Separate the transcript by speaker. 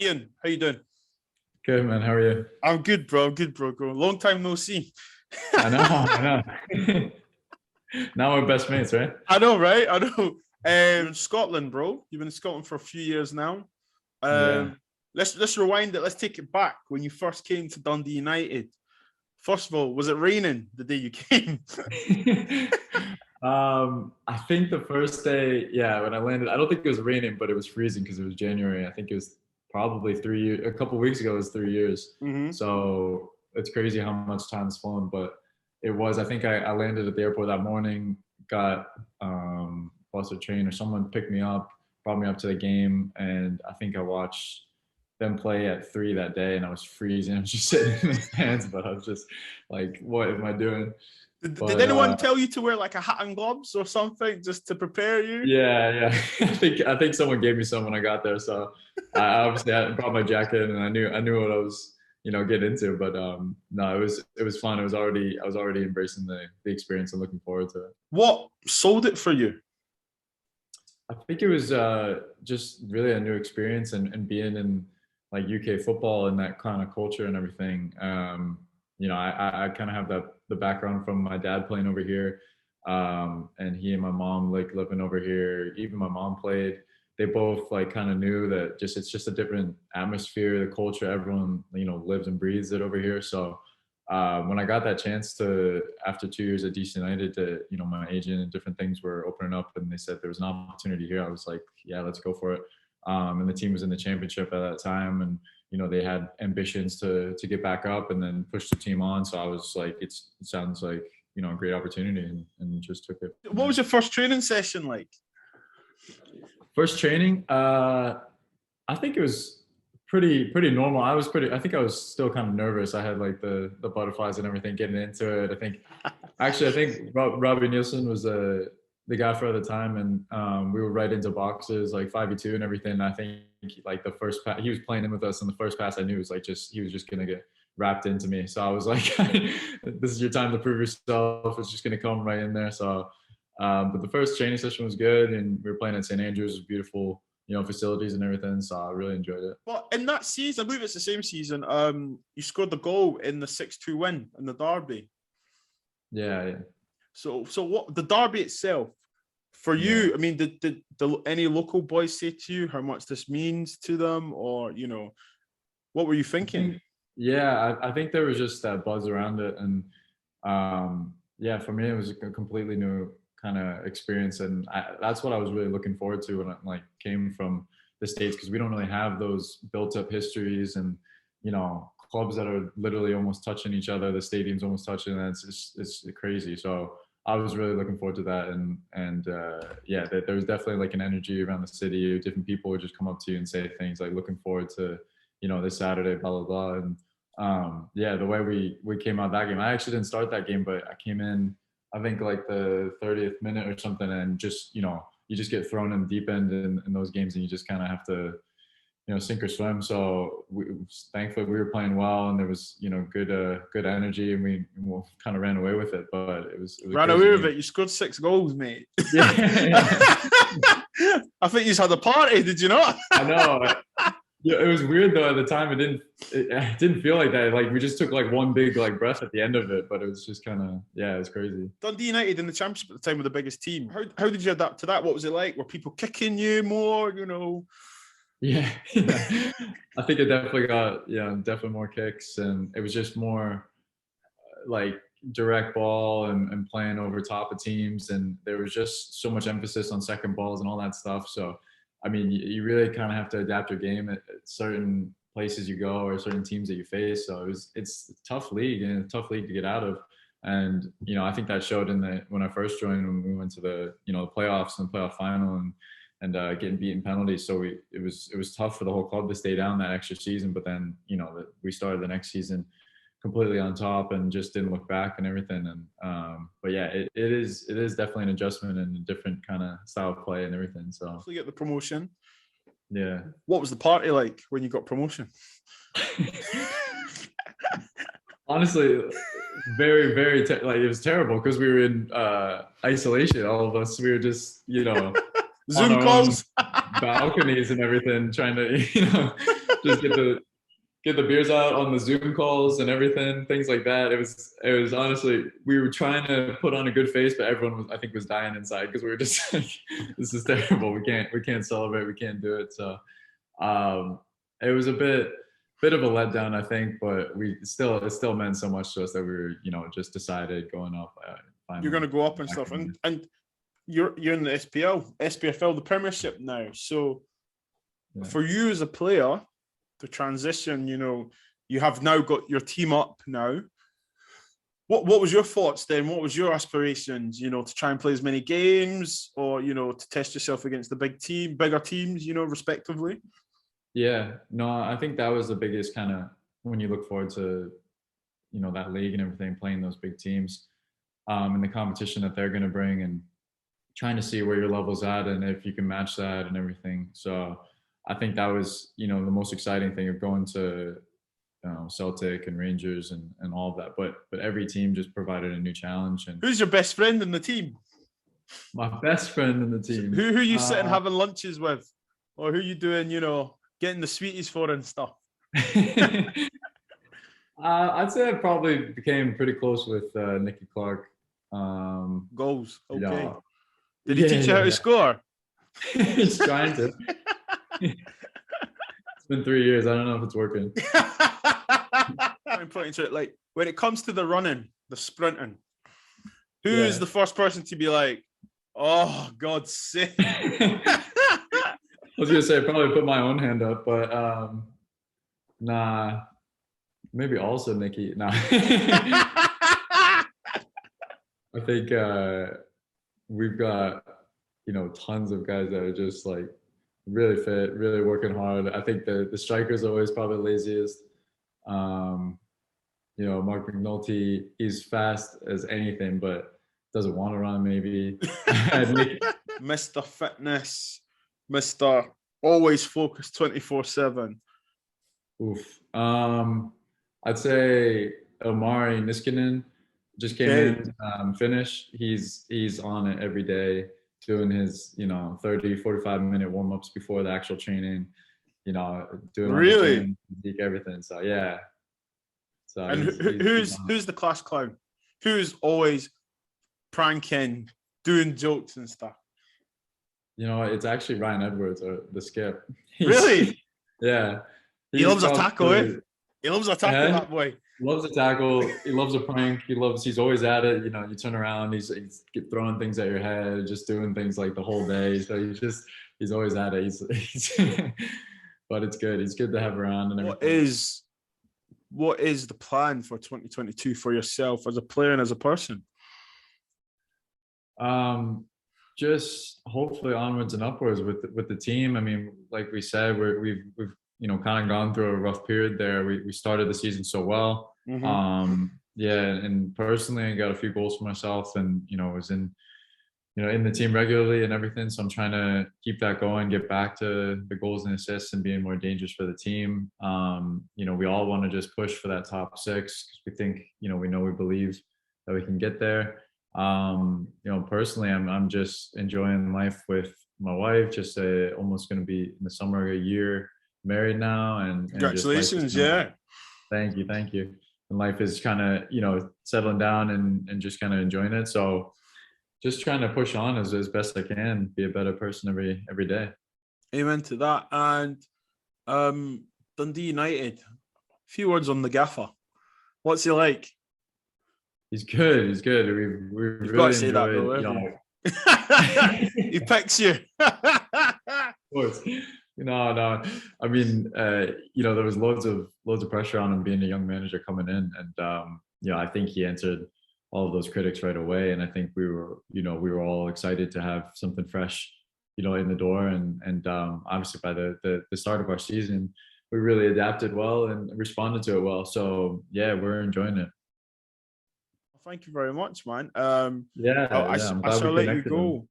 Speaker 1: Ian, how you doing?
Speaker 2: Good, man. How are you?
Speaker 1: I'm good, bro. I'm good, bro. Long time no see.
Speaker 2: I know, I know. Now we're best mates, right?
Speaker 1: I know, right? I know. You're in Scotland, bro. You've been in Scotland for a few years now.
Speaker 2: Yeah.
Speaker 1: Let's rewind it. Let's take it back when you first came to Dundee United. First of all, was it raining the day you came?
Speaker 2: I think the first day, yeah, when I landed, I don't think it was raining, but it was freezing because it was January. I think it was probably 3 years. A couple of weeks ago, it was 3 years.
Speaker 1: Mm-hmm.
Speaker 2: So it's crazy how much time's flown. But it was. I think I landed at the airport that morning, got bus or train or someone picked me up, brought me up to the game, and I think I watched them play at 3 that day, and I was freezing. I was just sitting in the stands, but I was just like, "What am I doing?"
Speaker 1: Did
Speaker 2: But
Speaker 1: anyone tell you to wear like a hat and gloves or something just to prepare you?
Speaker 2: yeah, yeah. I think someone gave me some when I got there. So I obviously I brought my jacket and I knew what I was, getting into. But no, it was fun. I was already embracing the experience and looking forward to it.
Speaker 1: What sold it for you?
Speaker 2: I think it was just really a new experience and being in like UK football and that kind of culture and everything. I kind of have the background from my dad playing over here, and he and my mom like living over here. Even my mom played. They both like kind of knew that it's just a different atmosphere, the culture. Everyone lives and breathes it over here. So when I got that chance to, after 2 years at DC United, to my agent and different things were opening up, and they said there was an opportunity here. I was like, yeah, let's go for it. And the team was in the championship at that time, and they had ambitions to get back up and then push the team on. So I was like, it sounds like a great opportunity, and just took it.
Speaker 1: What was your first training session like?
Speaker 2: First training, I think it was pretty normal. I think I was still kind of nervous. I had like the butterflies and everything getting into it. I think Robbie Nielsen was the guy for the time, and we were right into boxes like 5v2 and everything. I think like the first pass, he was playing in with us, and the first pass I knew was like he was just gonna get wrapped into me. So I was like, this is your time to prove yourself. It's just gonna come right in there. So, but the first training session was good, and we were playing at St. Andrews. It was beautiful, facilities and everything. So I really enjoyed it.
Speaker 1: Well, in that season, I believe it's the same season. You scored the goal in the 6-2 win in the derby.
Speaker 2: Yeah, yeah.
Speaker 1: So what the derby itself for you?
Speaker 2: Yeah.
Speaker 1: I mean, did any local boys say to you how much this means to them, or what were you thinking?
Speaker 2: Yeah, I think there was just that buzz around it, and yeah, for me it was a completely new kind of experience, and that's what I was really looking forward to when I like came from the States, because we don't really have those built-up histories and clubs that are literally almost touching each other, the stadium's almost touching, and it's crazy. So I was really looking forward to that, and yeah, there was definitely like an energy around the city. Different people would just come up to you and say things like, looking forward to this Saturday, blah blah blah. And yeah, the way we came out that game, I actually didn't start that game, but I came in, I think like the 30th minute or something, and just you just get thrown in the deep end in those games, and you just kind of have to sink or swim. So thankfully we were playing well, and there was good energy, and we kind of ran away with it. But it was
Speaker 1: Ran away with it. You scored 6 goals, mate.
Speaker 2: Yeah.
Speaker 1: I think you just had a party. Did you not?
Speaker 2: I know. Yeah, it was weird though at the time. It didn't feel like that. Like we just took like one big like breath at the end of it, but it was just kind of, yeah, it was crazy.
Speaker 1: Dundee United in the championship at the time were the biggest team. How did you adapt to that? What was it like? Were people kicking you more?
Speaker 2: Yeah, yeah. I think it definitely got, definitely more kicks, and it was just more like direct ball and playing over top of teams, and there was just so much emphasis on second balls and all that stuff. So I mean, you really kind of have to adapt your game at certain places you go or certain teams that you face. So it's a tough league, and a tough league to get out of. And I think that showed when I first joined, when we went to the the playoffs and the playoff final, and getting beaten penalties. So it was tough for the whole club to stay down that extra season. But then we started the next season completely on top and just didn't look back and everything. And but yeah, it is definitely an adjustment and a different kind of style of play and everything. So
Speaker 1: you get the promotion.
Speaker 2: Yeah.
Speaker 1: What was the party like when you got promotion?
Speaker 2: Honestly, very, very like it was terrible, because we were in isolation. All of us, we were just
Speaker 1: Zoom calls,
Speaker 2: balconies and everything, trying to just get the beers out on the Zoom calls and everything, things like that. It was honestly, we were trying to put on a good face, but everyone I think was dying inside because we were just like, this is terrible. We can't celebrate. We can't do it. So it was a bit of a letdown, I think, but it still meant so much to us that we were, just decided going up. Finally.
Speaker 1: You're going to go up and stuff, and you're in the SPFL, the Premiership now. So for you as a player, the transition, you have now got your team up now. What was your thoughts then? What was your aspirations, to try and play as many games or, to test yourself against the bigger teams, respectively?
Speaker 2: Yeah, no, I think that was the biggest kind of, when you look forward to, that league and everything, playing those big teams and the competition that they're going to bring and trying to see where your level's at and if you can match that and everything. So I think that was, the most exciting thing of going to Celtic and Rangers and all of that. But every team just provided a new challenge. And
Speaker 1: who's your best friend in the team?
Speaker 2: My best friend in the team.
Speaker 1: Who are you sitting having lunches with? Or who are you doing, getting the sweeties for and stuff?
Speaker 2: I'd say I probably became pretty close with Nicky Clark.
Speaker 1: Goals. Okay. Did he teach you how to score?
Speaker 2: He's trying to. It's been 3 years. I don't know if it's working.
Speaker 1: I'm pointing to it, like, when it comes to the running, the sprinting, who is the first person to be like, oh, God's sake?
Speaker 2: I was going to say, I'd probably put my own hand up, but nah, maybe also Nicky. Nah. I think we've got, tons of guys that are just like, really fit, really working hard. I think the striker's always probably laziest. Mark McNulty, he's fast as anything, but doesn't want to run maybe.
Speaker 1: Mr. Fitness, Mr. Always focused 24/7.
Speaker 2: Oof. I'd say Omari Niskanen just came in, Finnish. He's on it every day, doing his, 30, 45-minute warm-ups before the actual training, doing
Speaker 1: really
Speaker 2: everything. So yeah. So
Speaker 1: and who's the class clown? Who's always pranking, doing jokes and stuff?
Speaker 2: It's actually Ryan Edwards, or the skip.
Speaker 1: Really?
Speaker 2: Yeah.
Speaker 1: He loves a tackle, eh? He loves a tackle, that boy.
Speaker 2: He loves a tackle. He loves a prank. He's always at it. You turn around, he's throwing things at your head, just doing things like the whole day. So he's always at it. He's but it's good. He's good to have around and everything.
Speaker 1: What is the plan for 2022 for yourself as a player and as a person?
Speaker 2: Just hopefully onwards and upwards with the team. I mean, like we said, we've kind of gone through a rough period there. We started the season so well. Mm-hmm. And personally, I got a few goals for myself, and was in the team regularly and everything. So I'm trying to keep that going, get back to the goals and assists and being more dangerous for the team. We all want to just push for that top six because we think, we believe that we can get there. Personally, I'm just enjoying life with my wife. Just almost going to be in the summer a year married now, and
Speaker 1: congratulations.
Speaker 2: Thank you. And life is kind of settling down and just kind of enjoying it. So just trying to push on as best I can, be a better person every day.
Speaker 1: Amen to that. And Dundee United, a few words on the gaffer. What's he like? He's good. We've really got to say that, though. He picks you.
Speaker 2: Of course. No. I mean, there was loads of pressure on him being a young manager coming in, and I think he answered all of those critics right away. And I think we were all excited to have something fresh, in the door. And obviously by the start of our season, we really adapted well and responded to it well. So yeah, we're enjoying it.
Speaker 1: Thank you very much, man.
Speaker 2: I shall
Speaker 1: let you go.